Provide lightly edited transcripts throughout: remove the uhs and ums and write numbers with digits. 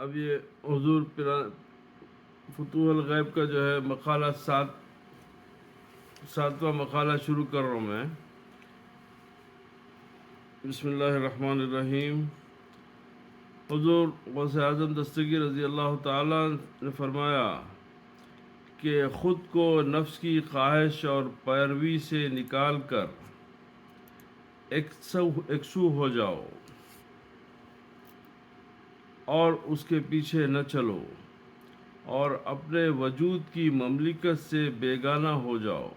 اب یہ حضور فتوح الغیب کا جو ہے مقالہ ساتواں مقالہ شروع کر رہا ہوں میں. بسم اللہ الرحمن الرحیم. حضور غوث اعظم دستگیر رضی اللہ تعالیٰ نے فرمایا کہ خود کو نفس کی خواہش اور پیروی سے نکال کر یکسو ہو جاؤ اور اس کے پیچھے نہ چلو اور اپنے وجود کی مملکت سے بیگانہ ہو جاؤ.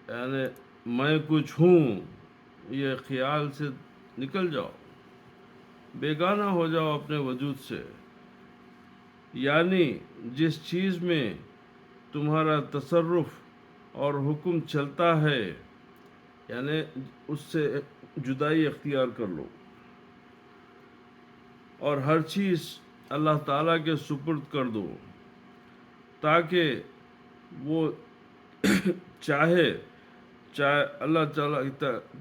یعنی میں کچھ ہوں یہ خیال سے نکل جاؤ، بیگانہ ہو جاؤ اپنے وجود سے. یعنی جس چیز میں تمہارا تصرف اور حکم چلتا ہے یعنی اس سے جدائی اختیار کر لو اور ہر چیز اللہ تعالیٰ کے سپرد کر دو تاکہ وہ چاہے اللہ تعالیٰ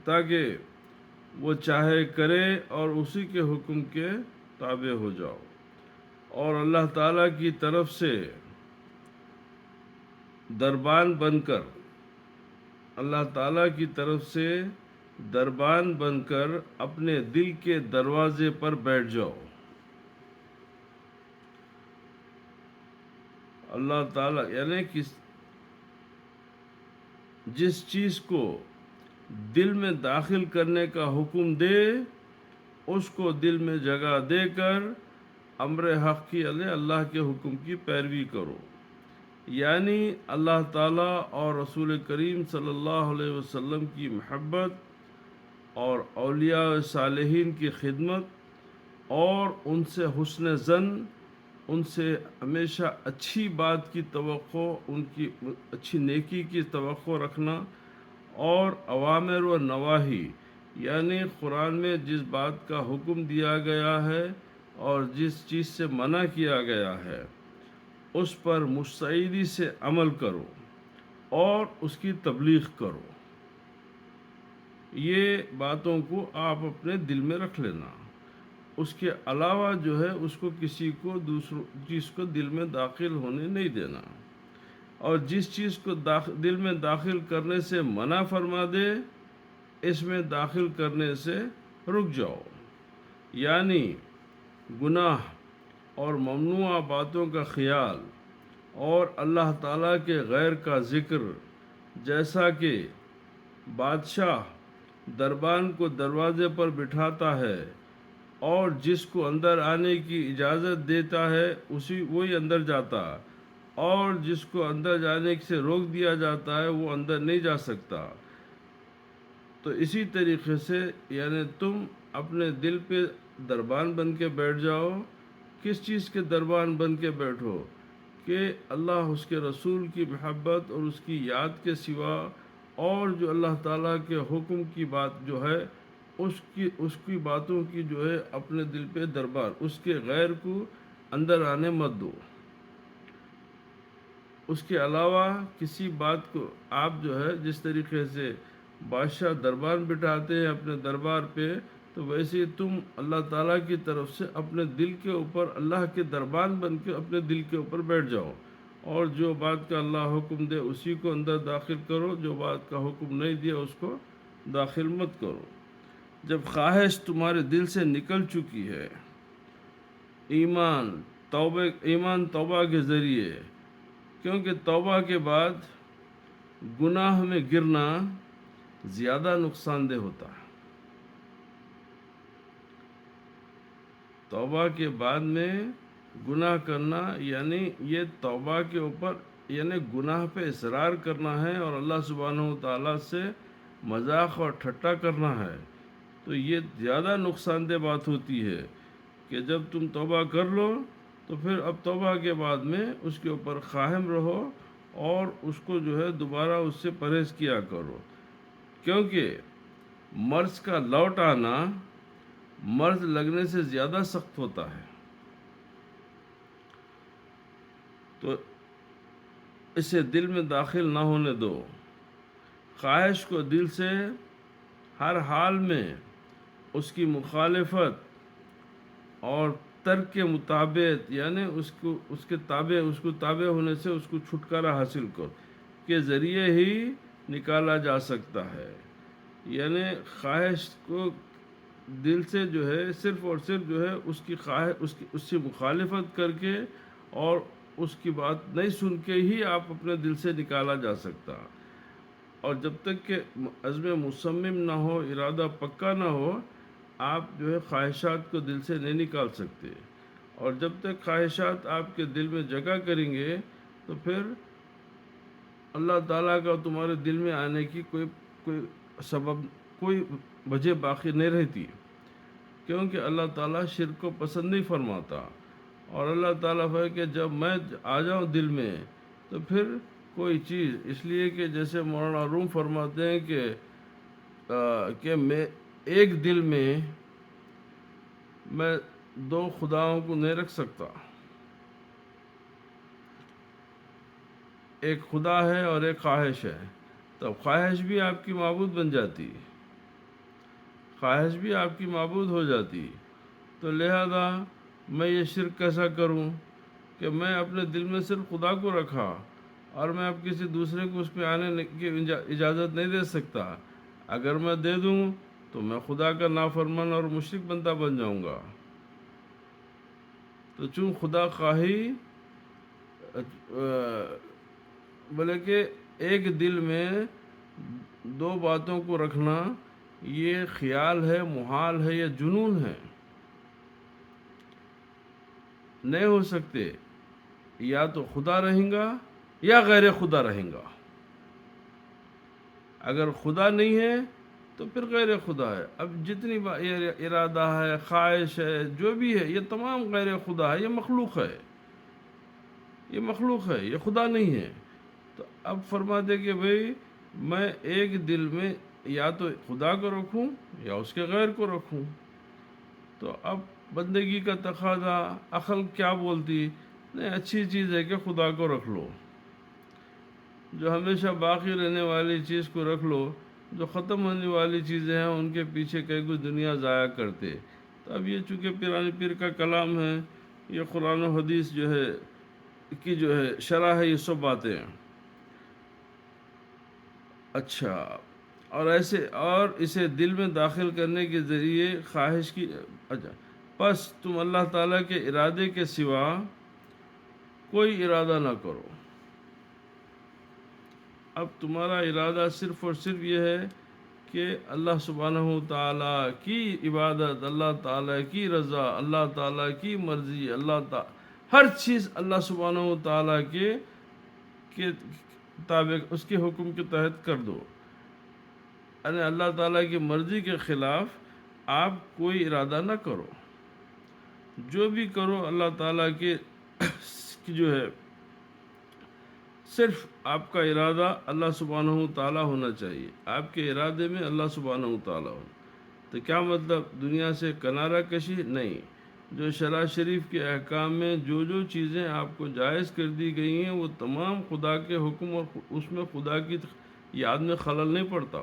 تاکہ وہ چاہے کرے اور اسی کے حکم کے تابع ہو جاؤ اور اللہ تعالیٰ کی طرف سے دربان بن کر اللہ تعالیٰ کی طرف سے دربان بن کر اپنے دل کے دروازے پر بیٹھ جاؤ. اللہ تعالیٰ یعنی جس چیز کو دل میں داخل کرنے کا حکم دے اس کو دل میں جگہ دے کر امر حق کی اللہ کے حکم کی پیروی کرو. یعنی اللہ تعالیٰ اور رسول کریم صلی اللہ علیہ وسلم کی محبت اور اولیاء صالحین کی خدمت اور ان سے حسن ظن، ان سے ہمیشہ اچھی بات کی توقع، ان کی اچھی نیکی کی توقع رکھنا اور اوامر و نواہی یعنی قرآن میں جس بات کا حکم دیا گیا ہے اور جس چیز سے منع کیا گیا ہے اس پر مستعدی سے عمل کرو اور اس کی تبلیغ کرو. یہ باتوں کو آپ اپنے دل میں رکھ لینا. اس کے علاوہ جو ہے اس کو کسی کو دوسروں چیز کو دل میں داخل ہونے نہیں دینا اور جس چیز کو دل میں داخل کرنے سے منع فرما دے اس میں داخل کرنے سے رک جاؤ. یعنی گناہ اور ممنوع باتوں کا خیال اور اللہ تعالیٰ کے غیر کا ذکر، جیسا کہ بادشاہ دربان کو دروازے پر بٹھاتا ہے اور جس کو اندر آنے کی اجازت دیتا ہے وہی اندر جاتا اور جس کو اندر جانے سے روک دیا جاتا ہے وہ اندر نہیں جا سکتا. تو اسی طریقے سے یعنی تم اپنے دل پہ دربان بن کے بیٹھ جاؤ. کس چیز کے دربان بن کے بیٹھو کہ اللہ اس کے رسول کی محبت اور اس کی یاد کے سوا اور جو اللہ تعالیٰ کے حکم کی بات جو ہے اس کی باتوں کی جو ہے اپنے دل پہ دربار، اس کے غیر کو اندر آنے مت دو. اس کے علاوہ کسی بات کو آپ جو ہے جس طریقے سے بادشاہ دربان بٹھاتے ہیں اپنے دربار پہ تو ویسے تم اللہ تعالیٰ کی طرف سے اپنے دل کے اوپر اللہ کے دربان بن کے اپنے دل کے اوپر بیٹھ جاؤ اور جو بات کا اللہ حکم دے اسی کو اندر داخل کرو، جو بات کا حکم نہیں دیا اس کو داخل مت کرو. جب خواہش تمہارے دل سے نکل چکی ہے ایمان توبہ کے ذریعے، کیونکہ توبہ کے بعد گناہ میں گرنا زیادہ نقصان دہ ہوتا ہے. توبہ کے بعد میں گناہ کرنا یعنی یہ توبہ کے اوپر یعنی گناہ پہ اصرار کرنا ہے اور اللہ سبحانہ و تعالیٰ سے مذاق اور ٹھٹا کرنا ہے. تو یہ زیادہ نقصان دہ بات ہوتی ہے کہ جب تم توبہ کر لو تو پھر اب توبہ کے بعد میں اس کے اوپر قائم رہو اور اس کو جو ہے دوبارہ اس سے پرہیز کیا کرو. کیونکہ مرض کا لوٹ آنا مرض لگنے سے زیادہ سخت ہوتا ہے. تو اسے دل میں داخل نہ ہونے دو. خواہش کو دل سے ہر حال میں اس کی مخالفت اور ترک کے مطابق یعنی اس کے تابع اس کو تابع ہونے سے اس کو چھٹکارا حاصل کے ذریعے ہی نکالا جا سکتا ہے. یعنی خواہش کو دل سے جو ہے صرف اور صرف جو ہے اس کی خواہش اس سے مخالفت کر کے اور اس کی بات نہیں سن کے ہی آپ اپنے دل سے نکالا جا سکتا. اور جب تک کہ عزم مصمم نہ ہو، ارادہ پکا نہ ہو، آپ جو ہے خواہشات کو دل سے نہیں نکال سکتے. اور جب تک خواہشات آپ کے دل میں جگہ کریں گے تو پھر اللہ تعالیٰ کا تمہارے دل میں آنے کی کوئی سبب، کوئی وجہ باقی نہیں رہتی، کیونکہ اللہ تعالیٰ شرک کو پسند نہیں فرماتا. اور اللہ تعالیٰ ہے کہ جب میں آ جاؤں دل میں تو پھر کوئی چیز، اس لیے کہ جیسے مولانا روم فرماتے ہیں کہ میں ایک دل میں دو خداؤں کو نہیں رکھ سکتا. ایک خدا ہے اور ایک خواہش ہے، تو خواہش بھی آپ کی معبود بن جاتی، خواہش بھی آپ کی معبود ہو جاتی. تو لہذا میں یہ شرک کیسا کروں کہ میں اپنے دل میں صرف خدا کو رکھا اور میں اب کسی دوسرے کو اس پہ آنے کی اجازت نہیں دے سکتا. اگر میں دے دوں تو میں خدا کا نافرمان اور مشرک بندہ بن جاؤں گا. تو چون خدا خواہی بولے کہ ایک دل میں دو باتوں کو رکھنا یہ خیال ہے، محال ہے، یہ جنون ہے، نہیں ہو سکتے. یا تو خدا رہیں گا یا غیر خدا رہیں گا. اگر خدا نہیں ہے تو پھر غیر خدا ہے. اب جتنی ارادہ ہے، خواہش ہے، جو بھی ہے، یہ تمام غیر خدا ہے، یہ مخلوق ہے، یہ مخلوق ہے، یہ خدا نہیں ہے. تو اب فرما دے کہ بھئی میں ایک دل میں یا تو خدا کو رکھوں یا اس کے غیر کو رکھوں. تو اب بندگی کا تقاضا، عقل کیا بولتی؟ نہیں، اچھی چیز ہے کہ خدا کو رکھ لو، جو ہمیشہ باقی رہنے والی چیز کو رکھ لو، جو ختم ہونے والی چیزیں ہیں ان کے پیچھے کئی کچھ دنیا ضائع کرتے. تو اب یہ چونکہ پیرانی پیر کا کلام ہے، یہ قرآن و حدیث جو ہے کی جو ہے شرح ہے، یہ سب باتیں ہیں. اچھا، اور اسے دل میں داخل کرنے کے ذریعے خواہش کی. اچھا، پس تم اللہ تعالیٰ کے ارادے کے سوا کوئی ارادہ نہ کرو. اب تمہارا ارادہ صرف اور صرف یہ ہے کہ اللہ سبحانہ و تعالیٰ کی عبادت، اللہ تعالیٰ کی رضا، اللہ تعالیٰ کی مرضی، اللہ تعالیٰ ہر چیز اللہ سبحانہ و تعالیٰ کے مطابق اس کے حکم کے تحت کر دو. یعنی اللہ تعالیٰ کی مرضی کے خلاف آپ کوئی ارادہ نہ کرو. جو بھی کرو اللہ تعالیٰ کی جو ہے صرف آپ کا ارادہ اللہ سبحانہ و تعالیٰ ہونا چاہیے. آپ کے ارادے میں اللہ سبحانہ و تعالیٰ ہونا. تو کیا مطلب؟ دنیا سے کنارہ کشی نہیں. جو شرع شریف کے احکام میں جو چیزیں آپ کو جائز کر دی گئی ہیں وہ تمام خدا کے حکم، اور اس میں خدا کی یاد میں خلل نہیں پڑتا.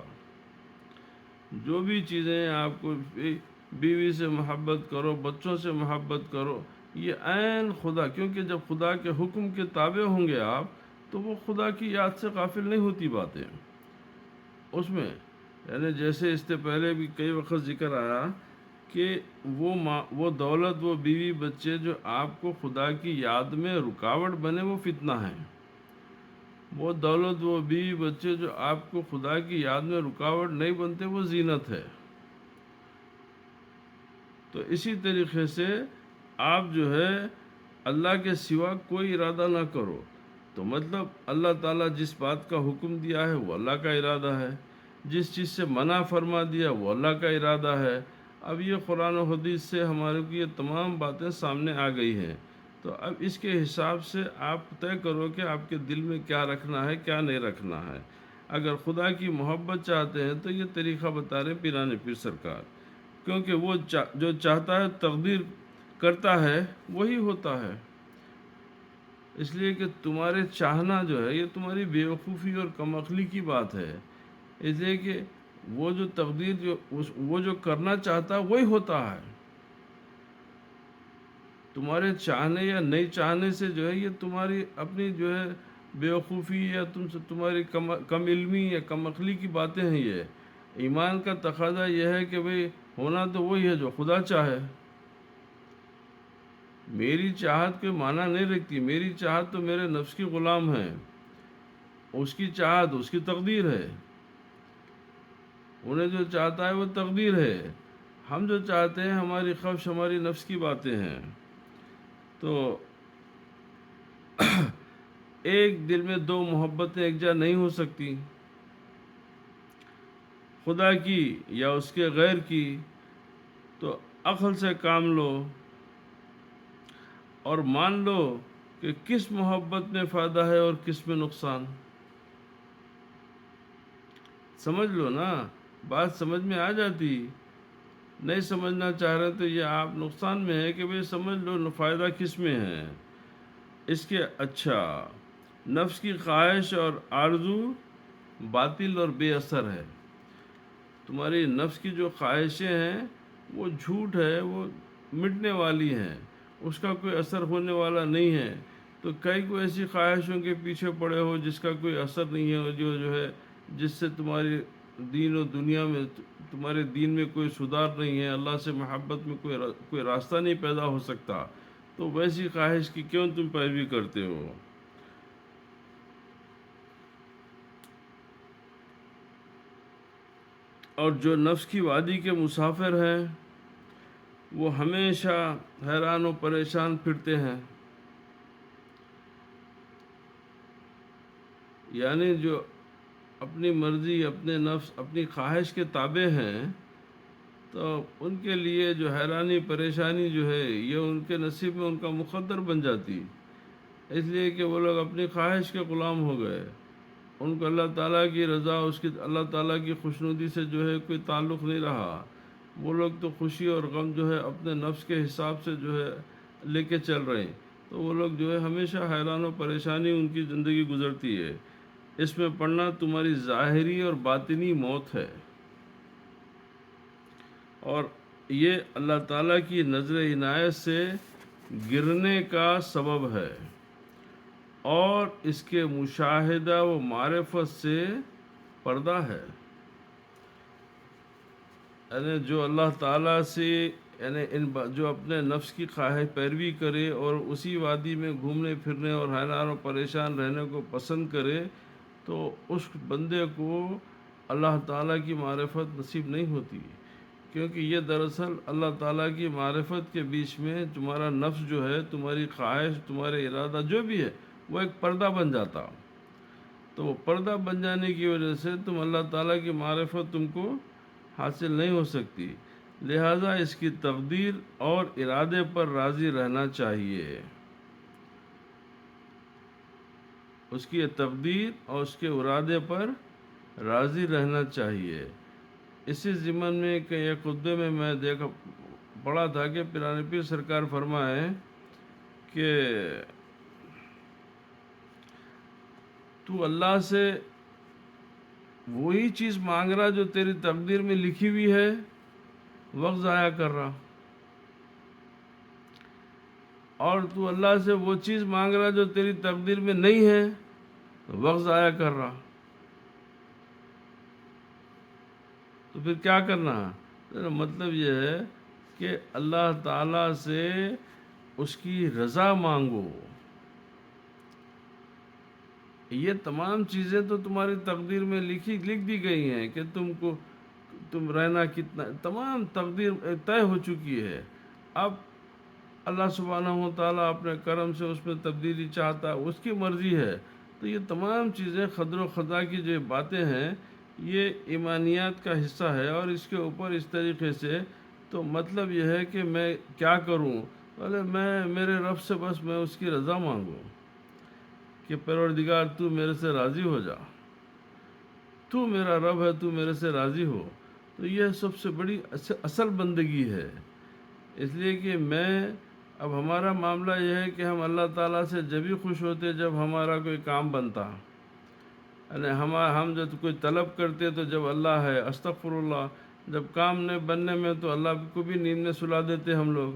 جو بھی چیزیں آپ کو بیوی سے محبت کرو، بچوں سے محبت کرو، یہ عین خدا، کیونکہ جب خدا کے حکم کے تابع ہوں گے آپ تو وہ خدا کی یاد سے غافل نہیں ہوتی باتیں اس میں. یعنی جیسے اس سے پہلے بھی کئی وقت ذکر آیا کہ وہ دولت، وہ بیوی بچے جو آپ کو خدا کی یاد میں رکاوٹ بنے وہ فتنہ ہیں. وہ دولت، وہ بیوی بچے جو آپ کو خدا کی یاد میں رکاوٹ نہیں بنتے وہ زینت ہے. تو اسی طریقے سے آپ جو ہے اللہ کے سوا کوئی ارادہ نہ کرو. تو مطلب اللہ تعالیٰ جس بات کا حکم دیا ہے وہ اللہ کا ارادہ ہے، جس چیز سے منع فرما دیا وہ اللہ کا ارادہ ہے. اب یہ قرآن و حدیث سے ہمارے کو یہ تمام باتیں سامنے آ گئی ہیں. تو اب اس کے حساب سے آپ طے کرو کہ آپ کے دل میں کیا رکھنا ہے، کیا نہیں رکھنا ہے. اگر خدا کی محبت چاہتے ہیں تو یہ طریقہ بتا رہے پیرانی پیر سرکار، کیونکہ وہ جو چاہتا ہے تقدیر کرتا ہے وہی ہوتا ہے. اس لیے کہ تمہارے چاہنا جو ہے یہ تمہاری بیوقوفی اور کم عقلی کی بات ہے. اس لیے کہ وہ جو تقدیر وہ جو کرنا چاہتا ہے وہی ہوتا ہے. تمہارے چاہنے یا نہیں چاہنے سے جو ہے یہ تمہاری اپنی جو ہے بیوقوفی یا تمہاری کم علمی یا کم عقلی کی باتیں ہیں. یہ ایمان کا تقاضا یہ ہے کہ بھئی ہونا تو وہی ہے جو خدا چاہے. میری چاہت کوئی معنی نہیں رکھتی. میری چاہت تو میرے نفس کی غلام ہے. اس کی چاہت اس کی تقدیر ہے. انہیں جو چاہتا ہے وہ تقدیر ہے. ہم جو چاہتے ہیں ہماری خواہش ہماری نفس کی باتیں ہیں. تو ایک دل میں دو محبتیں ایک جا نہیں ہو سکتی، خدا کی یا اس کے غیر کی. تو عقل سے کام لو اور مان لو کہ کس محبت میں فائدہ ہے اور کس میں نقصان. سمجھ لو نا، بات سمجھ میں آ جاتی. نہیں سمجھنا چاہ رہے تو یہ آپ نقصان میں ہے کہ بھئی سمجھ لو فائدہ کس میں ہے. اس کے اچھا نفس کی خواہش اور آرزو باطل اور بے اثر ہے. تمہاری نفس کی جو خواہشیں ہیں وہ جھوٹ ہے، وہ مٹنے والی ہیں، اس کا کوئی اثر ہونے والا نہیں ہے. تو کئی کو ایسی خواہشوں کے پیچھے پڑے ہو جس کا کوئی اثر نہیں ہے، جو ہے جس سے تمہاری دین و دنیا میں تمہارے دین میں کوئی سدھار نہیں ہے، اللہ سے محبت میں کوئی راستہ نہیں پیدا ہو سکتا. تو ویسی خواہش کی کیوں تم پیروی کرتے ہو؟ اور جو نفس کی وادی کے مسافر ہیں وہ ہمیشہ حیران و پریشان پھرتے ہیں. یعنی جو اپنی مرضی، اپنے نفس، اپنی خواہش کے تابع ہیں، تو ان کے لیے جو حیرانی پریشانی جو ہے یہ ان کے نصیب میں ان کا مقدر بن جاتی. اس لیے کہ وہ لوگ اپنی خواہش کے غلام ہو گئے. ان کو اللہ تعالیٰ کی رضا، اللہ تعالیٰ کی خوشنودی سے جو ہے کوئی تعلق نہیں رہا. وہ لوگ تو خوشی اور غم جو ہے اپنے نفس کے حساب سے جو ہے لے کے چل رہے ہیں. تو وہ لوگ جو ہے ہمیشہ حیران و پریشانی ان کی زندگی گزرتی ہے. اس میں پڑھنا تمہاری ظاہری اور باطنی موت ہے، اور یہ اللہ تعالیٰ کی نظر عنایت سے گرنے کا سبب ہے، اور اس کے مشاہدہ و معرفت سے پردہ ہے. یعنی جو اللہ تعالیٰ سے یعنی جو اپنے نفس کی خواہش پیروی کرے اور اسی وادی میں گھومنے پھرنے اور حیران و پریشان رہنے کو پسند کرے، تو اس بندے کو اللہ تعالیٰ کی معرفت نصیب نہیں ہوتی. کیونکہ یہ دراصل اللہ تعالیٰ کی معرفت کے بیچ میں تمہارا نفس جو ہے، تمہاری خواہش، تمہارے ارادہ جو بھی ہے، وہ ایک پردہ بن جاتا. تو وہ پردہ بن جانے کی وجہ سے تم اللہ تعالیٰ کی معرفت تم کو حاصل نہیں ہو سکتی. لہٰذا اس کی تقدیر اور ارادے پر راضی رہنا چاہیے. اس کی تقدیر اور اس کے ارادے پر راضی رہنا چاہیے. اسی ضمن میں کہ ایک خطبے میں پڑھا تھا کہ پیران پیر سرکار فرمائے کہ تو اللہ سے وہی چیز مانگ رہا جو تیری تقدیر میں لکھی ہوئی ہے، وقت ضائع کر رہا. اور تو اللہ سے وہ چیز مانگ رہا جو تیری تقدیر میں نہیں ہے، وقت ضائع کر رہا. تو پھر کیا کرنا ہے؟ مطلب یہ ہے کہ اللہ تعالیٰ سے اس کی رضا مانگو. یہ تمام چیزیں تو تمہاری تقدیر میں لکھ دی گئی ہیں کہ تم رہنا کتنا، تمام تقدیر طے ہو چکی ہے. اب اللہ سبحانہ و تعالیٰ اپنے کرم سے اس میں تبدیلی چاہتا ہے، اس کی مرضی ہے. تو یہ تمام چیزیں خدر و خدا کی جو باتیں ہیں یہ ایمانیات کا حصہ ہے. اور اس کے اوپر اس طریقے سے تو مطلب یہ ہے کہ میں کیا کروں؟ میں میرے رب سے بس میں اس کی رضا مانگوں کہ پروردگار تو میرے سے راضی ہو جا، تو میرا رب ہے، تو میرے سے راضی ہو. تو یہ سب سے بڑی اصل بندگی ہے. اس لیے کہ اب ہمارا معاملہ یہ ہے کہ ہم اللہ تعالیٰ سے جب ہی خوش ہوتے جب ہمارا کوئی کام بنتا. یعنی ہم جب کوئی طلب کرتے تو جب اللہ ہے، استغفر اللہ، جب کام نہیں بننے میں تو اللہ کو بھی نیند میں سلا دیتے ہم لوگ.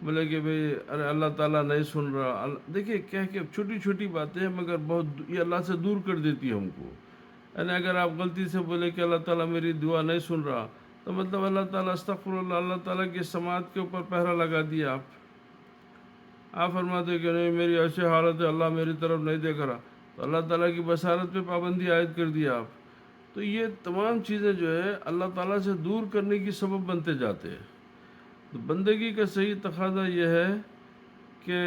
بولے کہ بھئی ارے اللہ تعالیٰ نہیں سن رہا، دیکھیے کہہ کے چھوٹی چھوٹی باتیں ہیں مگر بہت یہ اللہ سے دور کر دیتی ہے ہم کو. یعنی اگر آپ غلطی سے بولے کہ اللہ تعالیٰ میری دعا نہیں سن رہا، تو مطلب اللہ تعالیٰ استغفر اللہ، اللہ تعالیٰ کی سماعت کے اوپر پہرا لگا دیا آپ فرماتے کہ نہیں میری ایسی حالت ہے اللہ میری طرف نہیں دیکھ رہا، تو اللہ تعالیٰ کی بصارت پہ پابندی عائد کر دیا آپ. تو یہ تمام چیزیں جو ہے اللہ تعالیٰ سے دور کرنے کی سبب بنتے جاتے ہیں. تو بندگی کا صحیح تقاضا یہ ہے کہ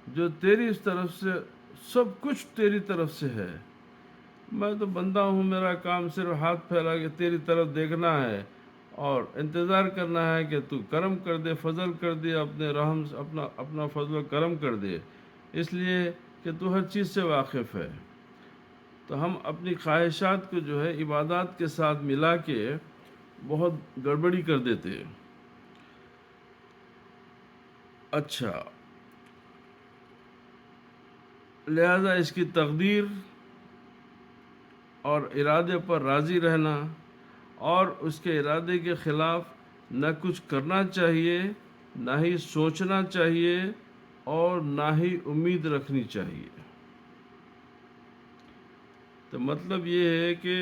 جو تیری اس طرف سے سب کچھ تیری طرف سے ہے، میں تو بندہ ہوں، میرا کام صرف ہاتھ پھیلا کے تیری طرف دیکھنا ہے اور انتظار کرنا ہے کہ تو کرم کر دے، فضل کر دے، اپنے رحم سے اپنا فضل و کرم کر دے، اس لیے کہ تو ہر چیز سے واقف ہے. تو ہم اپنی خواہشات کو جو ہے عبادات کے ساتھ ملا کے بہت گڑبڑی کر دیتے ہیں. اچھا، لہذا اس کی تقدیر اور ارادے پر راضی رہنا اور اس کے ارادے کے خلاف نہ کچھ کرنا چاہیے، نہ ہی سوچنا چاہیے اور نہ ہی امید رکھنی چاہیے. تو مطلب یہ ہے کہ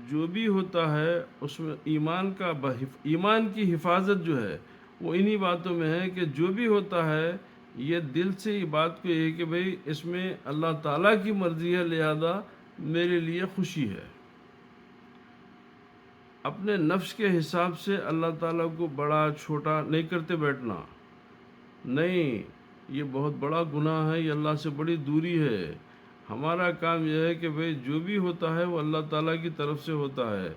جو بھی ہوتا ہے اس میں ایمان کی حفاظت جو ہے وہ انہی باتوں میں ہے کہ جو بھی ہوتا ہے یہ دل سے یہ بات کو یہ کہ بھئی اس میں اللہ تعالیٰ کی مرضی ہے، لہذا میرے لیے خوشی ہے. اپنے نفس کے حساب سے اللہ تعالیٰ کو بڑا چھوٹا نہیں کرتے بیٹھنا، نہیں، یہ بہت بڑا گناہ ہے، یہ اللہ سے بڑی دوری ہے. ہمارا کام یہ ہے کہ بھئی جو بھی ہوتا ہے وہ اللہ تعالیٰ کی طرف سے ہوتا ہے،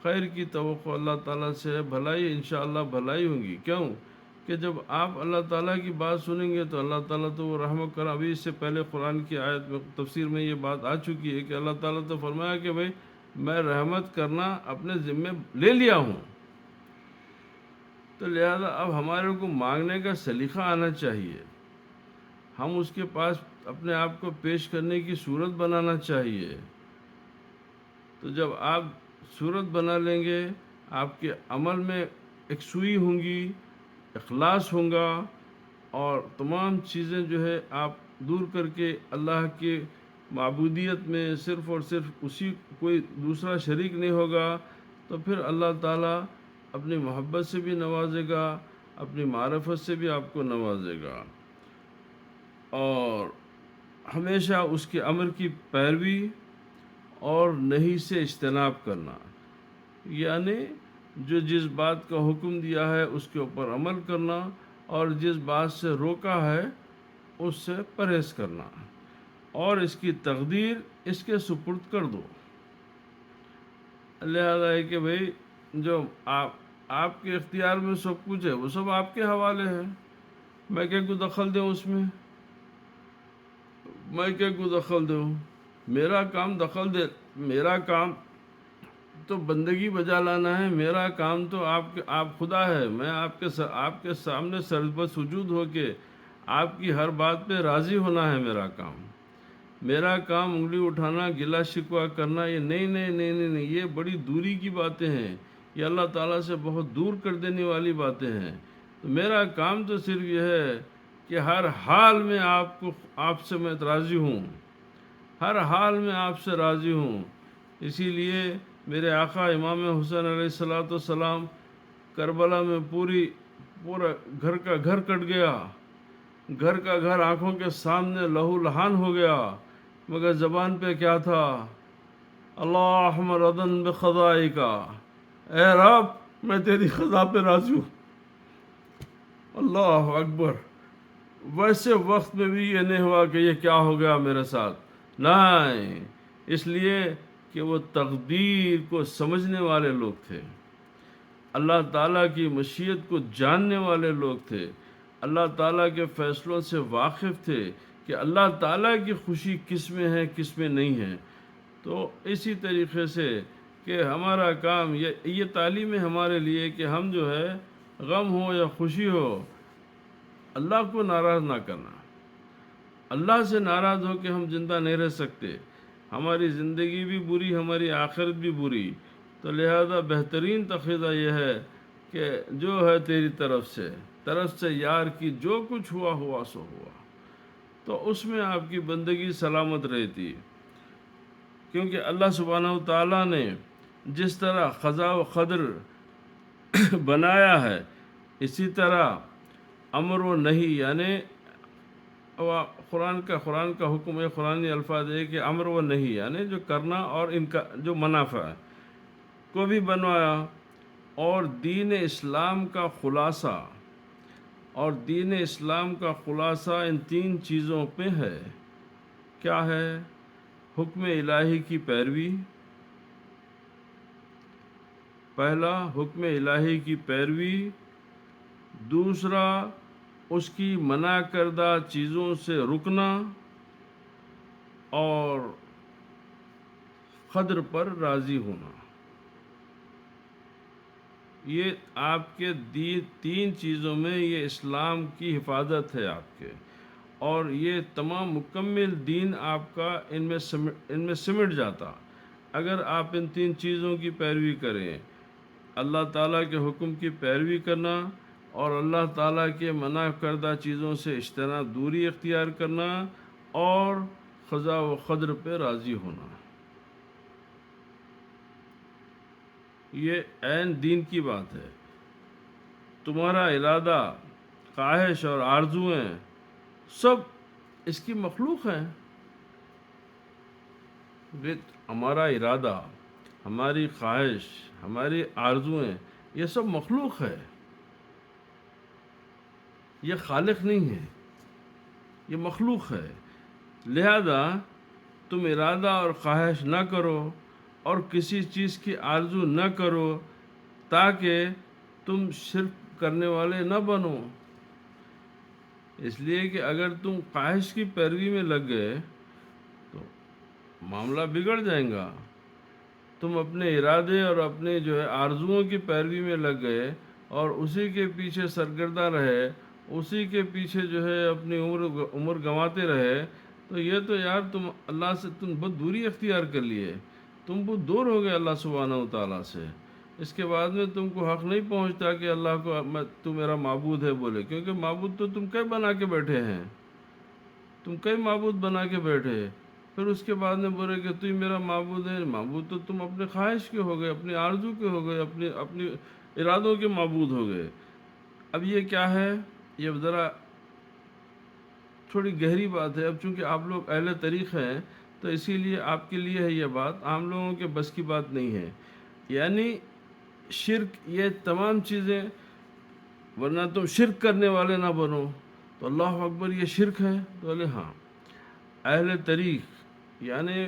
خیر کی توقع اللہ تعالیٰ سے ہے، بھلائی انشاءاللہ بھلائی ہوں گی. کیوں کہ جب آپ اللہ تعالیٰ کی بات سنیں گے تو اللہ تعالیٰ تو وہ رحم کرم. ابھی اس سے پہلے قرآن کی آیت میں تفسیر میں یہ بات آ چکی ہے کہ اللہ تعالیٰ تو فرمایا کہ بھئی میں رحمت کرنا اپنے ذمے لے لیا ہوں. تو لہذا اب ہمارے کو مانگنے کا سلیقہ آنا چاہیے، ہم اس کے پاس اپنے آپ کو پیش کرنے کی صورت بنانا چاہیے. تو جب آپ صورت بنا لیں گے، آپ کے عمل میں یکسوئی ہوں گی، اخلاص ہوگا اور تمام چیزیں جو ہے آپ دور کر کے اللہ کے معبودیت میں صرف اور صرف اسی، کوئی دوسرا شریک نہیں ہوگا، تو پھر اللہ تعالیٰ اپنی محبت سے بھی نوازے گا، اپنی معرفت سے بھی آپ کو نوازے گا. اور ہمیشہ اس کے امر کی پیروی اور نہیں سے اجتناب کرنا، یعنی جو جس بات کا حکم دیا ہے اس کے اوپر عمل کرنا اور جس بات سے روکا ہے اس سے پرہیز کرنا، اور اس کی تقدیر اس کے سپرد کر دو. لہذا ہے کہ بھئی جو آپ کے اختیار میں سب کچھ ہے وہ سب آپ کے حوالے ہے، میں کیا کو دخل دوں اس میں، میں کیا کو دخل دوں، میرا کام میرا کام تو بندگی بجا لانا ہے، میرا کام تو آپ خدا ہے، میں آپ کے سامنے سربت وجود ہو کے آپ کی ہر بات پہ راضی ہونا ہے. میرا کام انگلی اٹھانا، گلا شکوہ کرنا، یہ نہیں، یہ بڑی دوری کی باتیں ہیں، یہ اللہ تعالیٰ سے بہت دور کر دینے والی باتیں ہیں. تو میرا کام تو صرف یہ ہے کہ ہر حال میں آپ سے میں راضی ہوں، ہر حال میں آپ سے راضی ہوں. اسی لیے میرے آقا امام حسین علیہ السلام کربلا میں پورا گھر کا گھر کٹ گیا، گھر کا گھر آنکھوں کے سامنے لہو لہان ہو گیا، مگر زبان پہ کیا تھا، اللہم رضن بقضائک، اے رب میں تیری قضا پہ راضی ہوں. اللہ اکبر. ویسے وقت میں بھی یہ نہیں ہوا کہ یہ کیا ہو گیا میرے ساتھ، نہیں، اس لیے کہ وہ تقدیر کو سمجھنے والے لوگ تھے، اللہ تعالیٰ کی مشیت کو جاننے والے لوگ تھے، اللہ تعالیٰ کے فیصلوں سے واقف تھے کہ اللہ تعالیٰ کی خوشی کس میں ہے کس میں نہیں ہے. تو اسی طریقے سے کہ ہمارا کام یہ تعلیم ہے ہمارے لیے کہ ہم جو ہے غم ہو یا خوشی ہو اللہ کو ناراض نہ کرنا. اللہ سے ناراض ہو کے ہم زندہ نہیں رہ سکتے، ہماری زندگی بھی بری، ہماری آخرت بھی بری. تو لہذا بہترین تقاضا یہ ہے کہ جو ہے تیری طرف سے، طرف سے یار کی جو کچھ ہوا ہوا سو ہوا، تو اس میں آپ کی بندگی سلامت رہتی، کیونکہ اللہ سبحانہ و تعالیٰ نے جس طرح قضا و قدر بنایا ہے، اسی طرح امر و نہیں، یعنی قرآن کا حکم ہے، قرآنی الفاظ ہے کہ امر و نہیں، یعنی جو کرنا اور ان کا جو منافع ہے کو بھی بنوایا، اور دین اسلام کا خلاصہ، ان 3 چیزوں پہ ہے۔ کیا ہے؟ حکم الہی کی پیروی، پہلا حکم الہی کی پیروی، دوسرا اس کی منع کردہ چیزوں سے رکنا، اور قدر پر راضی ہونا۔ یہ آپ کے 3 چیزوں میں یہ اسلام کی حفاظت ہے آپ کے، اور یہ تمام مکمل دین آپ کا ان میں سمٹ جاتا اگر آپ ان 3 چیزوں کی پیروی کریں: اللہ تعالیٰ کے حکم کی پیروی کرنا، اور اللہ تعالیٰ کے منع کردہ چیزوں سے اجتناب، دوری اختیار کرنا، اور قضا و قدر پہ راضی ہونا۔ یہ عین دین کی بات ہے۔ تمہارا ارادہ، خواہش اور آرزوئیں سب اس کی مخلوق ہیں۔ ہمارا ارادہ، ہماری خواہش، ہماری آرزوئیں، یہ سب مخلوق ہے، یہ خالق نہیں ہے، یہ مخلوق ہے۔ لہذا تم ارادہ اور خواہش نہ کرو، اور کسی چیز کی آرزو نہ کرو، تاکہ تم شرک کرنے والے نہ بنو۔ اس لیے کہ اگر تم خواہش کی پیروی میں لگ گئے تو معاملہ بگڑ جائے گا۔ تم اپنے ارادے اور اپنے جو ہے آرزوؤں کی پیروی میں لگ گئے اور اسی کے پیچھے سرگرداں رہے، اسی کے پیچھے جو ہے اپنی عمر گنواتے رہے، تو یہ تو یار تم اللہ سے بہت دوری اختیار کر لیے، تم بہت دور ہو گئے اللہ سبحانہ و تعالیٰ سے۔ اس کے بعد میں تم کو حق نہیں پہنچتا کہ اللہ کو تو میرا معبود ہے بولے، کیونکہ معبود تو تم کئی بنا کے بیٹھے ہیں، تم کئی معبود بنا کے بیٹھے، پھر اس کے بعد میں بولے کہ تو ہی میرا معبود ہے۔ معبود تو تم اپنے خواہش کے ہو گئے، اپنی آرزو کے ہو گئے، اپنی ارادوں کے معبود ہو گئے۔ اب یہ کیا ہے؟ یہ ذرا تھوڑی گہری بات ہے۔ اب چونکہ آپ لوگ اہل طریق ہیں تو اسی لیے آپ کے لیے ہے یہ بات، عام لوگوں کے بس کی بات نہیں ہے۔ یعنی شرک، یہ تمام چیزیں، ورنہ تم شرک کرنے والے نہ بنو، تو اللہ اکبر یہ شرک ہے؟ تو بولے ہاں۔ اہل طریق یعنی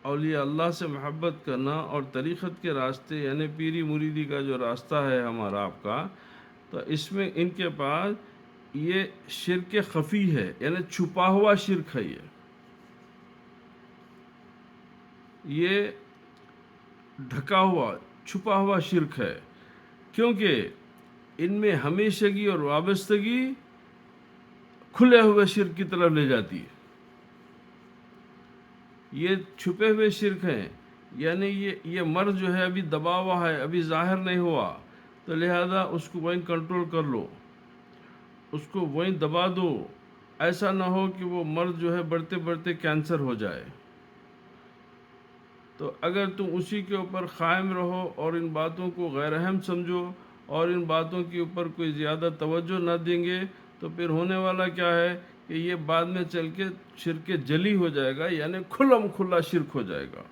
اولیاء اللہ سے محبت کرنا اور طریقت کے راستے، یعنی پیری مریدی کا جو راستہ ہے ہمارا آپ کا، تو اس میں ان کے پاس یہ شرک خفی ہے، یعنی چھپا ہوا شرک ہے۔ یہ ڈھکا ہوا، چھپا ہوا شرک ہے، کیونکہ ان میں ہمیشگی اور وابستگی کھلے ہوئے شرک کی طرف لے جاتی ہے۔ یہ چھپے ہوئے شرک ہیں، یعنی یہ مرض جو ہے ابھی دبا ہوا ہے، ابھی ظاہر نہیں ہوا، تو لہذا اس کو وہیں کنٹرول کر لو، اس کو وہیں دبا دو، ایسا نہ ہو کہ وہ مرض جو ہے بڑھتے بڑھتے کینسر ہو جائے۔ تو اگر تم اسی کے اوپر قائم رہو اور ان باتوں کو غیر اہم سمجھو اور ان باتوں کے اوپر کوئی زیادہ توجہ نہ دیں گے، تو پھر ہونے والا کیا ہے کہ یہ بعد میں چل کے شرک جلی ہو جائے گا، یعنی کھلم کھلا شرک ہو جائے گا۔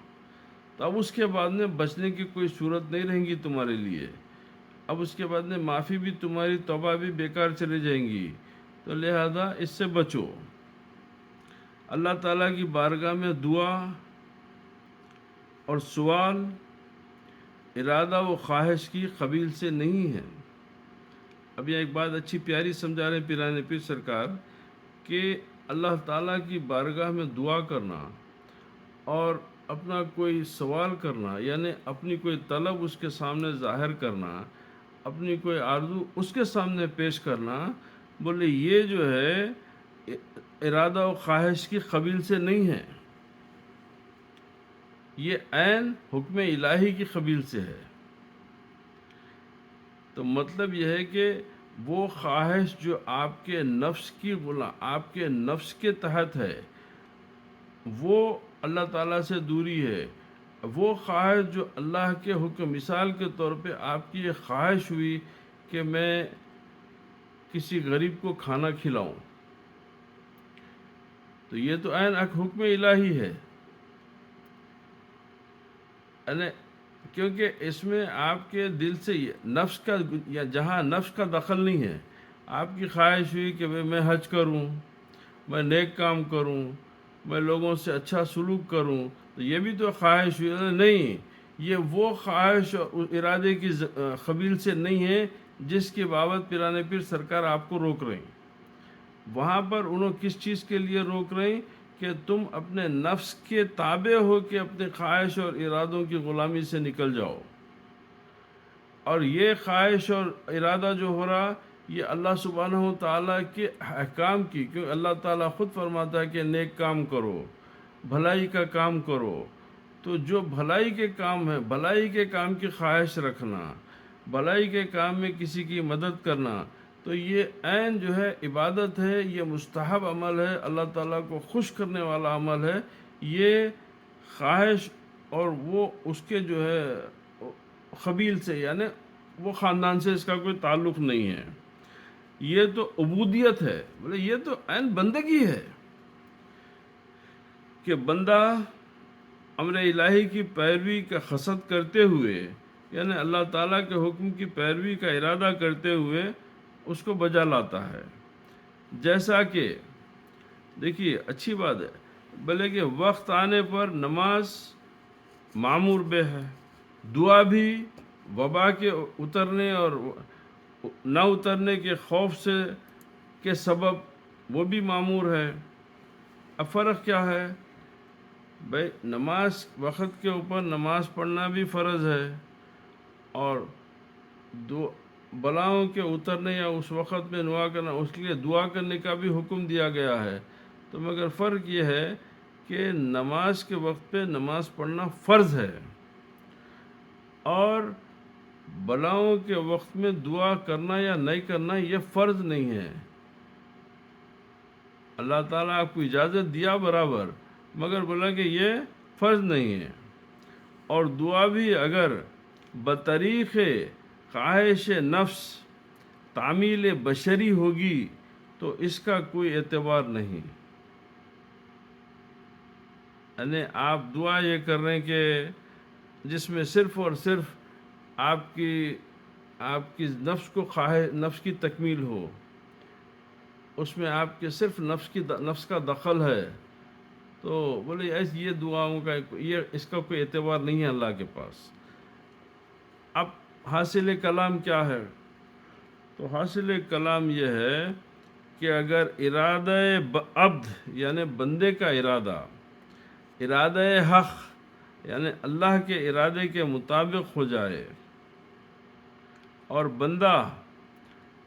تو اب اس کے بعد میں بچنے کی کوئی صورت نہیں رہیں گی تمہارے لیے۔ اب اس کے بعد میں معافی بھی، تمہاری توبہ بھی بیکار چلی جائیں گی۔ تو لہذا اس سے بچو۔ اللہ تعالیٰ کی بارگاہ میں دعا اور سوال ارادہ و خواہش کی قبیل سے نہیں ہے۔ اب یہ ایک بات اچھی پیاری سمجھا رہے ہیں پیرانے پیر سرکار کہ اللہ تعالیٰ کی بارگاہ میں دعا کرنا اور اپنا کوئی سوال کرنا، یعنی اپنی کوئی طلب اس کے سامنے ظاہر کرنا، اپنی کوئی آرزو اس کے سامنے پیش کرنا، بولے یہ جو ہے ارادہ و خواہش کی قبیل سے نہیں ہے، یہ عین حکم الہی کی قبیل سے ہے۔ تو مطلب یہ ہے کہ وہ خواہش جو آپ کے نفس کی آپ کے نفس کے تحت ہے، وہ اللہ تعالیٰ سے دوری ہے۔ وہ خواہش جو اللہ کے حکم، مثال کے طور پہ آپ کی یہ خواہش ہوئی کہ میں کسی غریب کو کھانا کھلاؤں، تو یہ تو عین ایک حکم الہی ہے، یعنی کیونکہ اس میں آپ کے دل سے نفس کا، یا جہاں نفس کا دخل نہیں ہے، آپ کی خواہش ہوئی کہ میں حج کروں، میں نیک کام کروں، میں لوگوں سے اچھا سلوک کروں، تو یہ بھی تو خواہش ہوئی نہیں۔ یہ وہ خواہش اور ارادے کی قبیل سے نہیں ہے جس کی بابت پیران پیر سرکار آپ کو روک رہے ہیں۔ وہاں پر انہوں کس چیز کے لیے روک رہے ہیں کہ تم اپنے نفس کے تابع ہو کے اپنے خواہش اور ارادوں کی غلامی سے نکل جاؤ۔ اور یہ خواہش اور ارادہ جو ہو رہا، یہ اللہ سبحانہ و تعالیٰ کے احکام کی، کیونکہ اللہ تعالیٰ خود فرماتا ہے کہ نیک کام کرو، بھلائی کا کام کرو۔ تو جو بھلائی کے کام ہے، بھلائی کے کام کی خواہش رکھنا، بھلائی کے کام میں کسی کی مدد کرنا، تو یہ عین جو ہے عبادت ہے، یہ مستحب عمل ہے، اللہ تعالیٰ کو خوش کرنے والا عمل ہے۔ یہ خواہش اور وہ اس کے جو ہے قبیل سے، یعنی وہ خاندان سے اس کا کوئی تعلق نہیں ہے۔ یہ تو عبودیت ہے، بولے یہ تو عین بندگی ہے کہ بندہ امر الہی کی پیروی کا قصد کرتے ہوئے، یعنی اللہ تعالیٰ کے حکم کی پیروی کا ارادہ کرتے ہوئے اس کو بجا لاتا ہے۔ جیسا کہ دیکھیے اچھی بات ہے، بلے کہ وقت آنے پر نماز معمور بے ہے، دعا بھی وبا کے اترنے اور نہ اترنے کے خوف سے کے سبب وہ بھی معمور ہے۔ اب فرق کیا ہے؟ بھائی نماز وقت کے اوپر نماز پڑھنا بھی فرض ہے، اور بلاؤں کے اترنے یا اس وقت میں دعا کرنا، اس کے لیے دعا کرنے کا بھی حکم دیا گیا ہے۔ تو مگر فرق یہ ہے کہ نماز کے وقت پہ نماز پڑھنا فرض ہے، اور بلاؤں کے وقت میں دعا کرنا یا نہیں کرنا یہ فرض نہیں ہے۔ اللہ تعالیٰ آپ کو اجازت دیا برابر، مگر بولا کہ یہ فرض نہیں ہے۔ اور دعا بھی اگر بطریق خواہش نفس تعمیل بشری ہوگی تو اس کا کوئی اعتبار نہیں۔ یعنی آپ دعا یہ کر رہے ہیں کہ جس میں صرف اور صرف آپ کی نفس کی تکمیل ہو، اس میں آپ کے صرف نفس کا دخل ہے، تو بولے یہ دعاؤں کا اس کا کوئی اعتبار نہیں ہے اللہ کے پاس۔ اب حاصل کلام کیا ہے؟ تو حاصل کلام یہ ہے کہ اگر ارادہ عبد یعنی بندے کا ارادہ حق یعنی اللہ کے ارادے کے مطابق ہو جائے، اور بندہ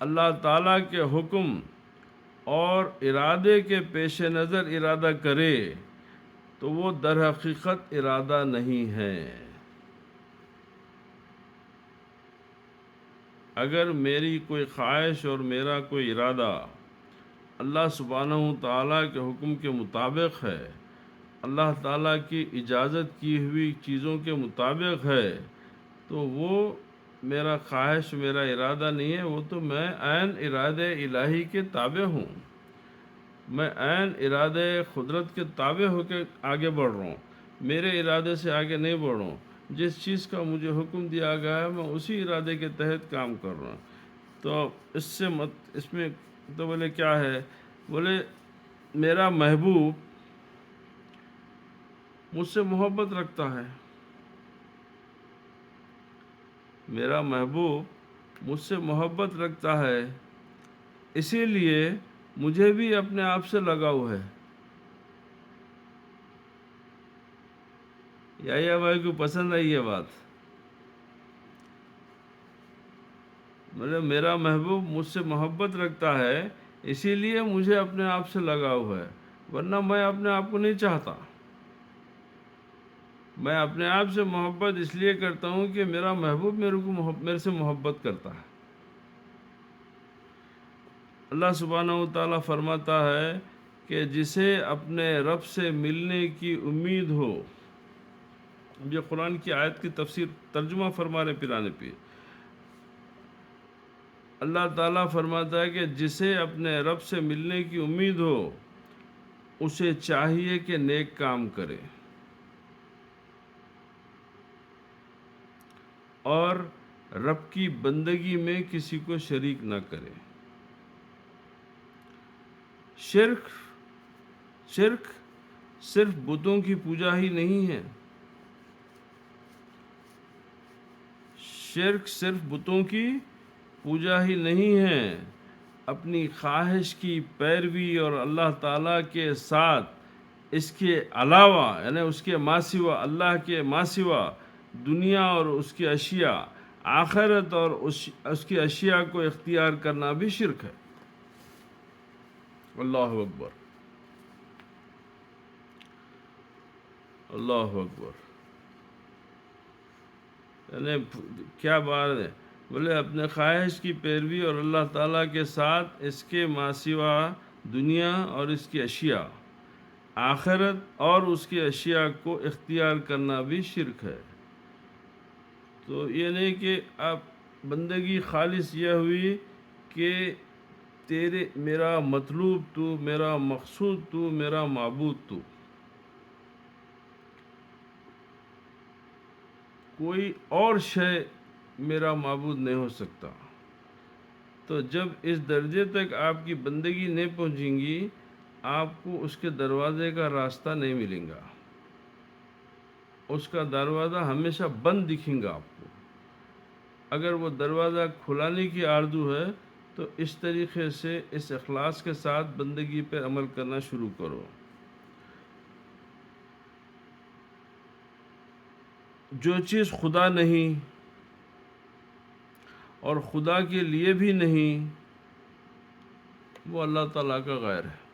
اللہ تعالیٰ کے حکم اور ارادے کے پیش نظر ارادہ کرے، تو وہ در حقیقت ارادہ نہیں ہے۔ اگر میری کوئی خواہش اور میرا کوئی ارادہ اللہ سبحانہ و تعالیٰ کے حکم کے مطابق ہے، اللہ تعالیٰ کی اجازت کی ہوئی چیزوں کے مطابق ہے، تو وہ میرا خواہش، میرا ارادہ نہیں ہے، وہ تو میں عین ارادہ الہی کے تابع ہوں، میں عین ارادہ قدرت کے تابع ہو کے آگے بڑھ رہا ہوں، میرے ارادے سے آگے نہیں بڑھ رہا ہوں۔ جس چیز کا مجھے حکم دیا گیا ہے میں اسی ارادے کے تحت کام کر رہا ہوں۔ تو اس میں تو بولے کیا ہے؟ بولے میرا محبوب مجھ سے محبت رکھتا ہے، میرا محبوب مجھ سے محبت رکھتا ہے، اسی لیے مجھے بھی اپنے آپ سے لگاؤ ہے۔ یا بھائی کو پسند آئی یہ بات؟ مطلب میرا محبوب مجھ سے محبت رکھتا ہے، اسی لیے مجھے اپنے آپ سے لگاؤ ہے، ورنہ میں اپنے آپ کو نہیں چاہتا۔ میں اپنے آپ سے محبت اس لیے کرتا ہوں کہ میرا محبوب میرے سے محبت کرتا ہے۔ اللہ سبحانہ و تعالیٰ فرماتا ہے کہ جسے اپنے رب سے ملنے کی امید ہو. یہ قرآن کی آیت کی تفسیر ترجمہ فرما رہے پیرانے پہ. اللہ تعالیٰ فرماتا ہے کہ جسے اپنے رب سے ملنے کی امید ہو اسے چاہیے کہ نیک کام کرے اور رب کی بندگی میں کسی کو شریک نہ کرے. شرک صرف بتوں کی پوجا ہی نہیں ہے. شرک صرف بتوں کی پوجا ہی نہیں ہے، اپنی خواہش کی پیروی اور اللہ تعالیٰ کے ساتھ اس کے علاوہ یعنی اس کے ما سوا، اللہ کے ما سوا دنیا اور اس کی اشیاء، آخرت اور اس کی اشیاء کو اختیار کرنا بھی شرک ہے. اللہ اکبر، اللہ اکبر. یعنی کیا بات ہے، بولے اپنے خواہش کی پیروی اور اللہ تعالیٰ کے ساتھ اس کے ما سوا دنیا اور اس کی اشیاء، آخرت اور اس کی اشیاء کو اختیار کرنا بھی شرک ہے. تو یہ نہیں کہ اب بندگی خالص یہ ہوئی کہ میرا مطلوب تو، میرا مقصود تو، میرا معبود تو، کوئی اور شے میرا معبود نہیں ہو سکتا. تو جب اس درجے تک آپ کی بندگی نہیں پہنچیں گی آپ کو اس کے دروازے کا راستہ نہیں ملے گا. اس کا دروازہ ہمیشہ بند دکھیں گا آپ کو. اگر وہ دروازہ کھلانے کی آرزو ہے تو اس طریقے سے اس اخلاص کے ساتھ بندگی پر عمل کرنا شروع کرو. جو چیز خدا نہیں اور خدا کے لیے بھی نہیں وہ اللہ تعالیٰ کا غیر ہے.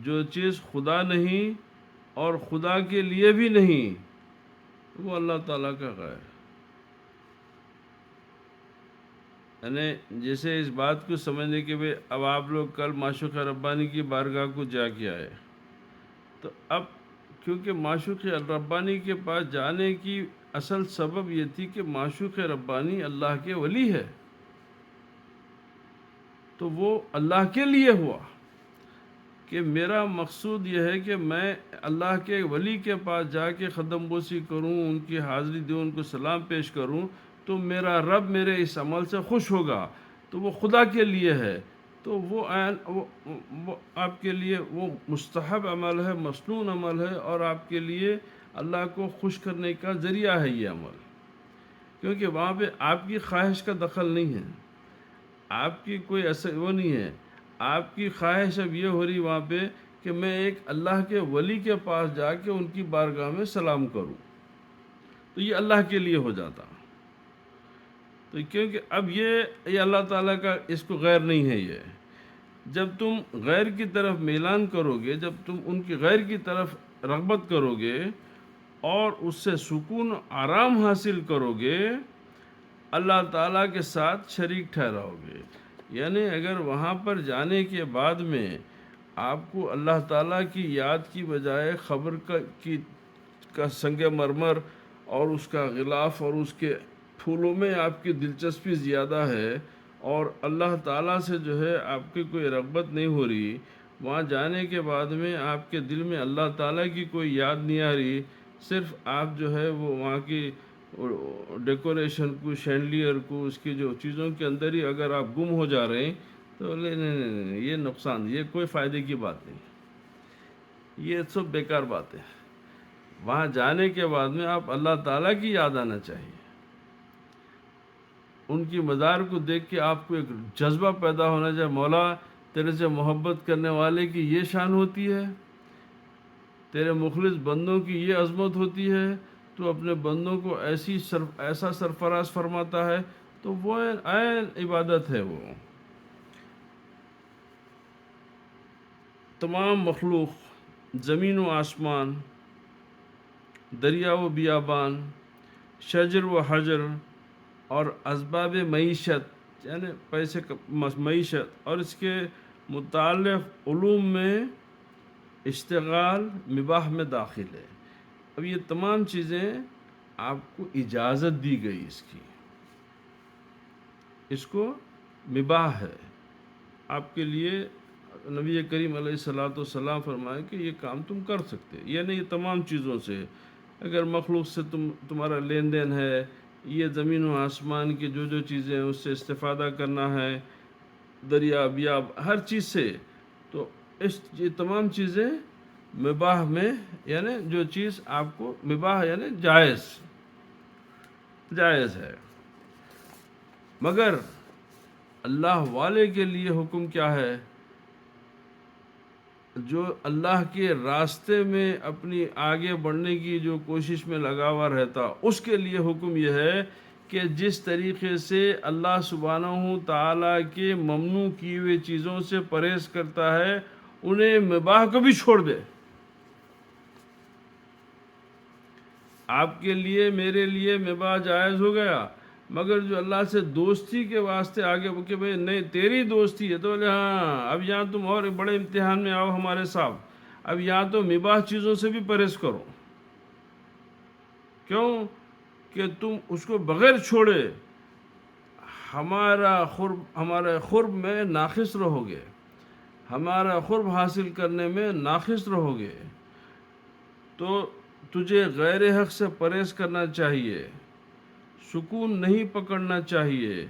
جو چیز خدا نہیں اور خدا کے لیے بھی نہیں وہ اللہ تعالیٰ کا غیر ہے. یعنی جیسے اس بات کو سمجھنے کے بھئی اب آپ لوگ کل معشوق ربانی کی بارگاہ کو جا کے آئے، تو اب کیونکہ معشوق ربانی کے پاس جانے کی اصل سبب یہ تھی کہ معشوق ربانی اللہ کے ولی ہے، تو وہ اللہ کے لیے ہوا کہ میرا مقصود یہ ہے کہ میں اللہ کے ولی کے پاس جا کے قدم بوسی کروں، ان کی حاضری دوں، ان کو سلام پیش کروں تو میرا رب میرے اس عمل سے خوش ہوگا. تو وہ خدا کے لیے ہے، تو وہ آپ کے لیے وہ مستحب عمل ہے، مسنون عمل ہے، اور آپ کے لیے اللہ کو خوش کرنے کا ذریعہ ہے یہ عمل. کیونکہ وہاں پہ آپ کی خواہش کا دخل نہیں ہے، آپ کی کوئی ایسا وہ نہیں ہے. آپ کی خواہش اب یہ ہو رہی وہاں پہ کہ میں ایک اللہ کے ولی کے پاس جا کے ان کی بارگاہ میں سلام کروں، تو یہ اللہ کے لیے ہو جاتا. تو کیونکہ اب یہ اللہ تعالیٰ کا اس کو غیر نہیں ہے. یہ جب تم غیر کی طرف میلان کرو گے، جب تم ان کی غیر کی طرف رغبت کرو گے اور اس سے سکون آرام حاصل کرو گے، اللہ تعالیٰ کے ساتھ شریک ٹھہراؤ گے. یعنی اگر وہاں پر جانے کے بعد میں آپ کو اللہ تعالیٰ کی یاد کی بجائے خبر کا سنگ مرمر اور اس کا غلاف اور اس کے پھولوں میں آپ کی دلچسپی زیادہ ہے اور اللہ تعالیٰ سے جو ہے آپ کی کوئی رغبت نہیں ہو رہی، وہاں جانے کے بعد میں آپ کے دل میں اللہ تعالیٰ کی کوئی یاد نہیں آ رہی، صرف آپ جو ہے وہ وہاں کی ڈیکوریشن کو، شینڈلیئر کو، اس کی جو چیزوں کے اندر ہی اگر آپ گم ہو جا رہے ہیں تو نہیں، یہ نقصان، یہ کوئی فائدے کی بات نہیں، یہ سب بیکار بات ہے. وہاں جانے کے بعد میں آپ اللہ تعالیٰ کی یاد آنا چاہیے. ان کی مزار کو دیکھ کے آپ کو ایک جذبہ پیدا ہونا چاہیے، مولا تیرے سے محبت کرنے والے کی یہ شان ہوتی ہے، تیرے مخلص بندوں کی یہ عظمت ہوتی ہے، تو اپنے بندوں کو ایسا سرفراز فرماتا ہے. تو وہ عین عبادت ہے. وہ تمام مخلوق، زمین و آسمان، دریا و بیابان، شجر و حجر اور اسباب معیشت یعنی پیسے کا معیشت اور اس کے متعلق علوم میں اشتغال مباح میں داخل ہے۔ اب یہ تمام چیزیں آپ کو اجازت دی گئی، اس کو مباح ہے آپ کے لیے۔ نبی کریم علیہ الصلوۃ والسلام فرمائے کہ یہ کام تم کر سکتے، یعنی یہ تمام چیزوں سے، اگر مخلوق سے تمہارا لین دین ہے، یہ زمین و آسمان کی جو چیزیں ہیں اس سے استفادہ کرنا ہے، دریا بیاب ہر چیز سے، تو یہ تمام چیزیں مباح میں، یعنی جو چیز آپ کو مباح یعنی جائز ہے۔ مگر اللہ والے کے لیے حکم کیا ہے؟ جو اللہ کے راستے میں اپنی آگے بڑھنے کی جو کوشش میں لگا ہوا رہتا، اس کے لیے حکم یہ ہے کہ جس طریقے سے اللہ سبحانہ تعالیٰ کے ممنوع کی ہوئی چیزوں سے پرہیز کرتا ہے، انہیں مباح کو بھی چھوڑ دے۔ آپ کے لیے میرے لیے مباح جائز ہو گیا، مگر جو اللہ سے دوستی کے واسطے آگے کہ بھئی نہیں تیری دوستی ہے، تو بولے ہاں اب یہاں تم اور بڑے امتحان میں آؤ ہمارے ساتھ، اب یہاں تو مباح چیزوں سے بھی پرہیز کرو۔ کیوں کہ تم اس کو بغیر چھوڑے ہمارے قرب میں ناقص رہو گے، ہمارا قرب حاصل کرنے میں ناقص رہو گے۔ تو تجھے غیر حق سے پرہیز کرنا چاہیے، سکون نہیں پکڑنا چاہیے،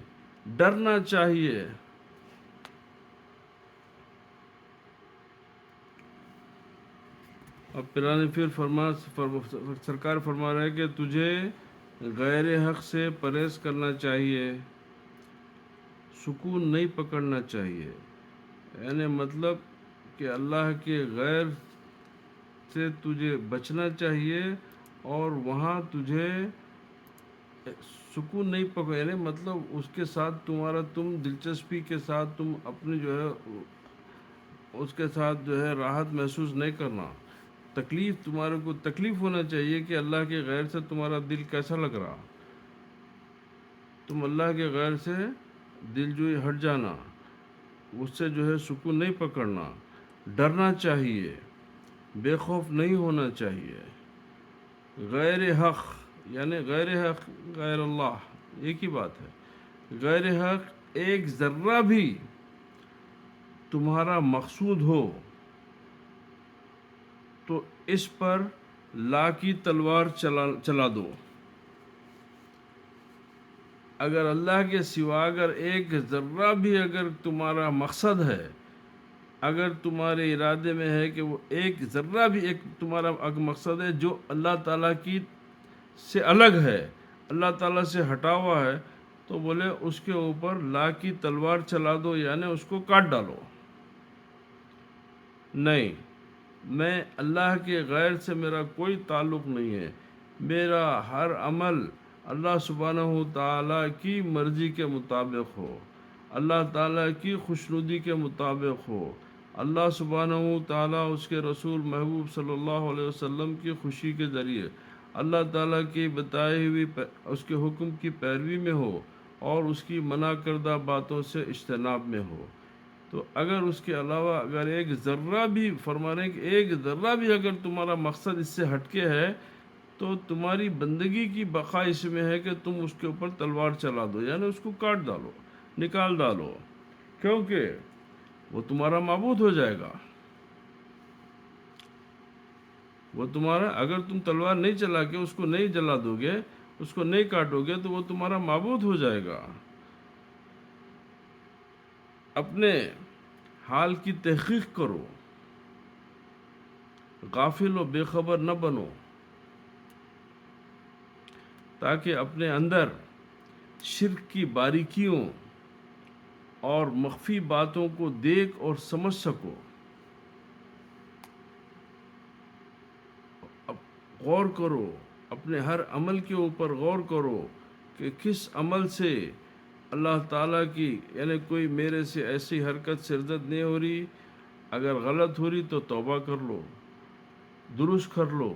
ڈرنا چاہیے۔ اب پھر سرکار فرما رہے کہ تجھے غیر حق سے پرہیز کرنا چاہیے، سکون نہیں پکڑنا چاہیے، یعنی مطلب کہ اللہ کے غیر سے تجھے بچنا چاہیے، اور وہاں تجھے سکون نہیں پکڑ، یعنی مطلب اس کے ساتھ تم دلچسپی کے ساتھ تم اپنی جو ہے اس کے ساتھ جو ہے راحت محسوس نہیں کرنا، تمہارے کو تکلیف ہونا چاہیے کہ اللہ کے غیر سے تمہارا دل کیسا لگ رہا، تم اللہ کے غیر سے دل جو ہٹ جانا، اس سے جو ہے سکون نہیں پکڑنا، ڈرنا چاہیے، بے خوف نہیں ہونا چاہیے۔ غیر حق یعنی غیر حق غیر اللہ ایک ہی بات ہے، غیر حق ایک ذرہ بھی تمہارا مقصود ہو تو اس پر لا کی تلوار چلا دو۔ اگر اللہ کے سوا اگر ایک ذرہ بھی اگر تمہارا مقصد ہے، اگر تمہارے ارادے میں ہے کہ وہ ایک ذرہ بھی ایک تمہارا مقصد ہے جو اللہ تعالیٰ کی سے الگ ہے، اللہ تعالیٰ سے ہٹا ہوا ہے، تو بولے اس کے اوپر لا کی تلوار چلا دو، یعنی اس کو کاٹ ڈالو۔ نہیں، میں اللہ کے غیر سے میرا کوئی تعلق نہیں ہے، میرا ہر عمل اللہ سبحانہ تعالیٰ کی مرضی کے مطابق ہو، اللہ تعالیٰ کی خوشنودی کے مطابق ہو، اللہ سبحانہ تعالیٰ اس کے رسول محبوب صلی اللہ علیہ وسلم کی خوشی کے ذریعے اللہ تعالیٰ کی بتائی ہوئی اس کے حکم کی پیروی میں ہو، اور اس کی منع کردہ باتوں سے اجتناب میں ہو۔ تو اگر اس کے علاوہ اگر ایک ذرہ بھی فرما رہے ہیں کہ ایک ذرہ بھی اگر تمہارا مقصد اس سے ہٹ کے ہے، تو تمہاری بندگی کی بقا اس میں ہے کہ تم اس کے اوپر تلوار چلا دو، یعنی اس کو کاٹ ڈالو، نکال ڈالو، کیونکہ وہ تمہارا معبود ہو جائے گا۔ وہ تمہارا اگر تم تلوار نہیں چلا کے اس کو نہیں جلا دو گے، اس کو نہیں کاٹو گے، تو وہ تمہارا معبود ہو جائے گا۔ اپنے حال کی تحقیق کرو، غافل و بے خبر نہ بنو، تاکہ اپنے اندر شرک کی باریکیوں اور مخفی باتوں کو دیکھ اور سمجھ سکو۔ غور کرو، اپنے ہر عمل کے اوپر غور کرو کہ کس عمل سے اللہ تعالیٰ کی یعنی کوئی میرے سے ایسی حرکت سرزد نہیں ہو رہی، اگر غلط ہو رہی تو توبہ کر لو، درست کر لو،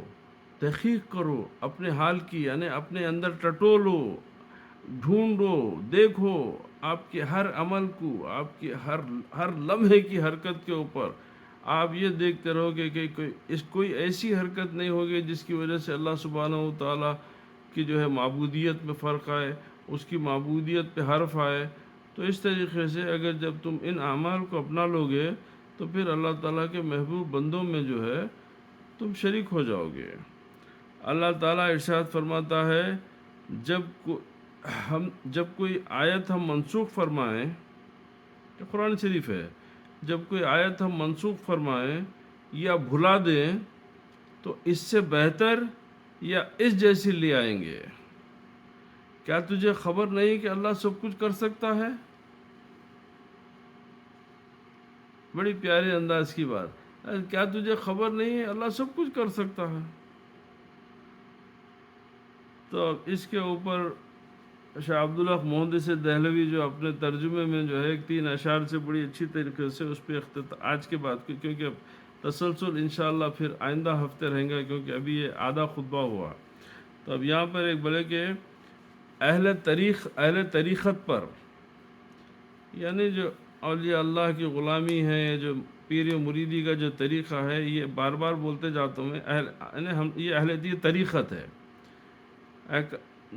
تحقیق کرو اپنے حال کی، یعنی اپنے اندر ٹٹولو، ڈھونڈو، دیکھو آپ کے ہر عمل کو، آپ کی ہر لمحے کی حرکت کے اوپر آپ یہ دیکھتے رہو گے کہ کوئی ایسی حرکت نہیں ہوگی جس کی وجہ سے اللہ سبحانہ و تعالیٰ کی جو ہے معبودیت میں فرق آئے، اس کی معبودیت پہ حرف آئے۔ تو اس طریقے سے اگر جب تم ان اعمال کو اپنا لو گے تو پھر اللہ تعالیٰ کے محبوب بندوں میں جو ہے تم شریک ہو جاؤ گے۔ اللہ تعالیٰ ارشاد فرماتا ہے جب کوئی آیت ہم منسوخ فرمائیں، یہ قرآن شریف ہے، جب کوئی آیت ہم منسوخ فرمائیں یا بھلا دیں تو اس سے بہتر یا اس جیسی لے آئیں گے۔ کیا تجھے خبر نہیں کہ اللہ سب کچھ کر سکتا ہے؟ بڑی پیارے انداز کی بات، کیا تجھے خبر نہیں ہے اللہ سب کچھ کر سکتا ہے؟ تو اس کے اوپر شاہ عبدالحق محدث دہلوی جو اپنے ترجمے میں جو ہے 3 اشعار سے بڑی اچھی طریقے سے اس پہ آج کے بعد کیونکہ اب تسلسل انشاءاللہ پھر آئندہ ہفتے رہیں گا، کیونکہ ابھی یہ آدھا خطبہ ہوا۔ تو اب یہاں پر ایک بولے کہ اہل طریقت پر، یعنی جو اولیاء اللہ کی غلامی ہے، جو پیر و مریدی کا جو طریقہ ہے، یہ بار بار بولتے جاتا ہوں میں، یہ اہل طریقت ہے۔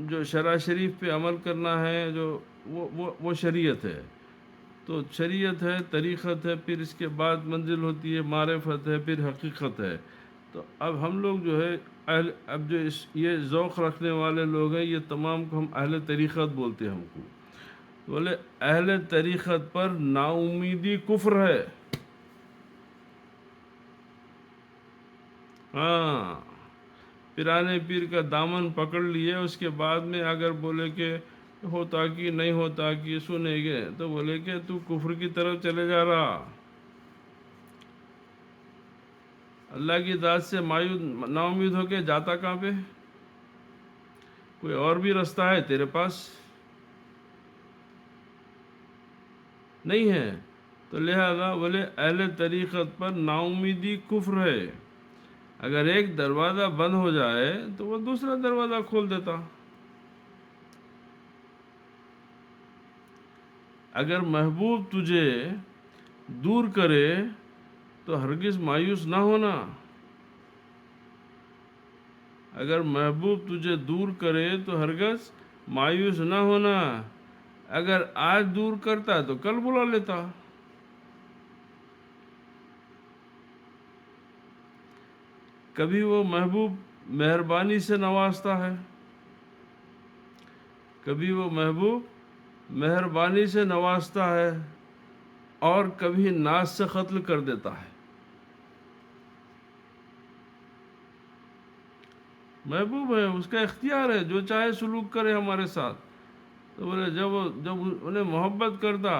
جو شرع شریف پہ عمل کرنا ہے، جو وہ شریعت ہے۔ تو شریعت ہے، طریقت ہے، پھر اس کے بعد منزل ہوتی ہے معرفت ہے، پھر حقیقت ہے۔ تو اب ہم لوگ جو ہے اب جو یہ ذوق رکھنے والے لوگ ہیں، یہ تمام کو ہم اہل طریقت بولتے ہیں۔ ہم کو بولے اہل طریقت پر نا امیدی کفر ہے۔ ہاں، پیرانے پیر کا دامن پکڑ لیے، اس کے بعد میں اگر بولے کہ ہوتا کہ نہیں ہوتا کہ سنیں گے، تو بولے کہ تو کفر کی طرف چلے جا رہا۔ اللہ کی ذات سے نا امید ہو کے جاتا کہاں پہ؟ کوئی اور بھی رستہ ہے تیرے پاس؟ نہیں ہے۔ تو لہذا بولے اہل طریقت پر نا امیدی کفر ہے۔ اگر ایک دروازہ بند ہو جائے تو وہ دوسرا دروازہ کھول دیتا۔ اگر محبوب تجھے دور کرے تو ہرگز مایوس نہ ہونا۔ اگر محبوب تجھے دور کرے تو ہرگز مایوس نہ ہونا۔ اگر آج دور کرتا تو کل بلا لیتا۔ کبھی وہ محبوب مہربانی سے نوازتا ہے، کبھی وہ محبوب مہربانی سے نوازتا ہے، اور کبھی ناز سے قتل کر دیتا ہے۔ محبوب ہے، اس کا اختیار ہے، جو چاہے سلوک کرے ہمارے ساتھ۔ تو بولے جب انہیں محبت کرتا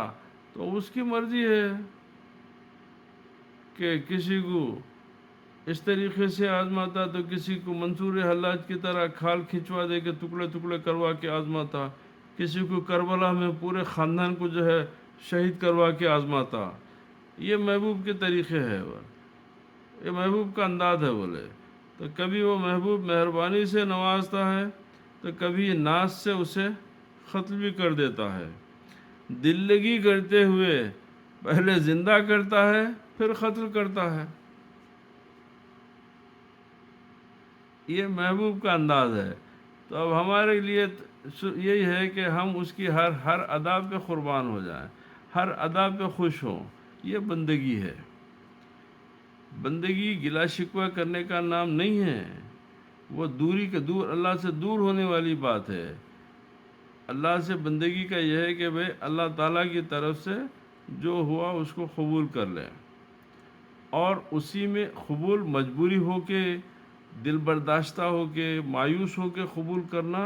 تو اس کی مرضی ہے کہ کسی کو اس طریقے سے آزماتا، تو کسی کو منصور حلاج کی طرح کھال کھنچوا دے کے ٹکڑے ٹکڑے کروا کے آزماتا، کسی کو کربلا میں پورے خاندان کو جو ہے شہید کروا کے آزماتا۔ یہ محبوب کے طریقے ہے، یہ محبوب کا انداز ہے۔ بولے تو کبھی وہ محبوب مہربانی سے نوازتا ہے تو کبھی ناز سے اسے قتل بھی کر دیتا ہے۔ دل لگی کرتے ہوئے پہلے زندہ کرتا ہے، پھر قتل کرتا ہے۔ یہ محبوب کا انداز ہے۔ تو اب ہمارے لیے یہی ہے کہ ہم اس کی ہر ادا پہ قربان ہو جائیں، ہر ادا پہ خوش ہوں۔ یہ بندگی ہے۔ بندگی گلا شکوہ کرنے کا نام نہیں ہے، وہ اللہ سے دور ہونے والی بات ہے۔ اللہ سے بندگی کا یہ ہے کہ بھئی اللہ تعالیٰ کی طرف سے جو ہوا اس کو قبول کر لیں، اور اسی میں قبول مجبوری ہو کے، دل برداشتہ ہو کے، مایوس ہو کے قبول کرنا،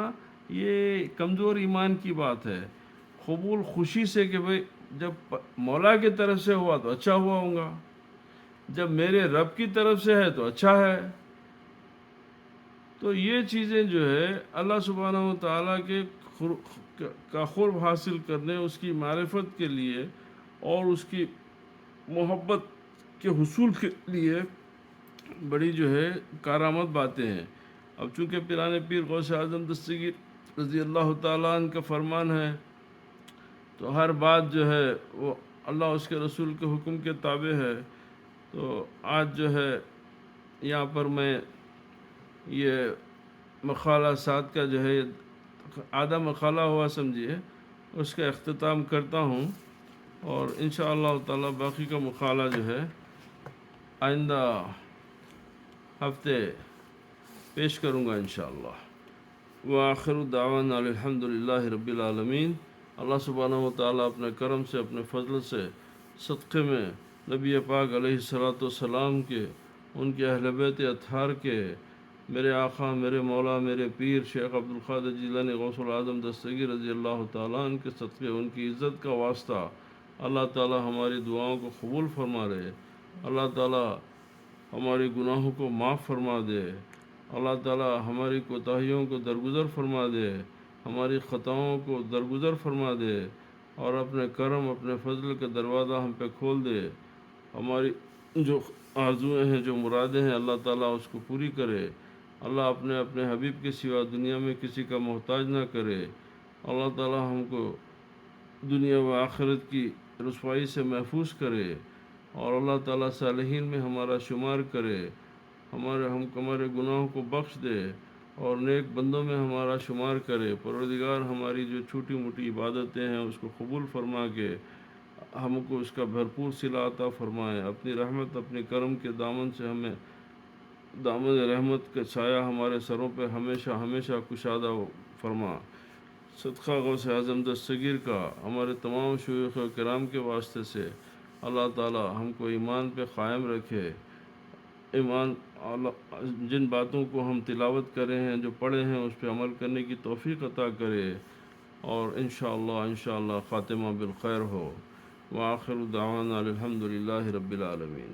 یہ کمزور ایمان کی بات ہے۔ قبول خوشی سے کہ بھئی جب مولا کی طرف سے ہوا تو اچھا ہوا ہوں گا، جب میرے رب کی طرف سے ہے تو اچھا ہے۔ تو یہ چیزیں جو ہے اللہ سبحانہ و تعالیٰ کے کا قرب حاصل کرنے، اس کی معرفت کے لیے اور اس کی محبت کے حصول کے لیے بڑی جو ہے کارآمد باتیں ہیں۔ اب چونکہ پیرانے پیر غوث اعظم دستگیر رضی اللہ تعالیٰ عنہ کا فرمان ہے، تو ہر بات جو ہے وہ اللہ اس کے رسول کے حکم کے تابع ہے۔ تو آج جو ہے یہاں پر میں یہ مقالہ سات کا جو ہے آدھا مقالہ ہوا سمجھیے، اس کا اختتام کرتا ہوں، اور انشاءاللہ تعالی باقی کا مقالہ جو ہے آئندہ ہفتے پیش کروں گا انشاءاللہ۔ وآخر دعوانا الحمدللہ رب العالمین۔ اللہ سبحانہ و تعالیٰ اپنے کرم سے، اپنے فضل سے صدقے میں نبی پاک علیہ الصلوۃ والسلام کے، ان کے اہل بیت اطہار کے، میرے آقا، میرے مولا، میرے پیر شیخ عبدالقادر جیلانی غوث العظم دستگیر رضی اللہ تعالیٰ عنہ کے صدقے، ان کی عزت کا واسطہ اللہ تعالیٰ ہماری دعاؤں کو قبول فرما رہے، اللہ تعالیٰ ہماری گناہوں کو معاف فرما دے، اللہ تعالیٰ ہماری کوتاہیوں کو درگزر فرما دے، ہماری خطاؤں کو درگزر فرما دے، اور اپنے کرم، اپنے فضل کا دروازہ ہم پہ کھول دے، ہماری جو آرزویں ہیں، جو مرادیں ہیں، اللہ تعالیٰ اس کو پوری کرے، اللہ اپنے حبیب کے سوا دنیا میں کسی کا محتاج نہ کرے، اللہ تعالیٰ ہم کو دنیا و آخرت کی رسوائی سے محفوظ کرے، اور اللہ تعالیٰ صالحین میں ہمارا شمار کرے، ہمارے گناہوں کو بخش دے، اور نیک بندوں میں ہمارا شمار کرے۔ پروردگار ہماری جو چھوٹی موٹی عبادتیں ہیں اس کو قبول فرما کے ہم کو اس کا بھرپور صلہ عطا فرمائے، اپنی رحمت، اپنی کرم کے دامن سے ہمیں، دامن رحمت کا سایہ ہمارے سروں پہ ہمیشہ ہمیشہ کشادہ فرما۔ صدقہ غوث اعظم دستگیر کا ہمارے تمام شیوخ کرام کے واسطے سے اللہ تعالیٰ ہم کو ایمان پہ قائم رکھے، ایمان جن باتوں کو ہم تلاوت کرے ہیں، جو پڑھے ہیں، اس پہ عمل کرنے کی توفیق عطا کرے، اور انشاءاللہ خاتمہ بالخیر ہو۔ وآخر دعوانا الحمدللہ رب العالمین۔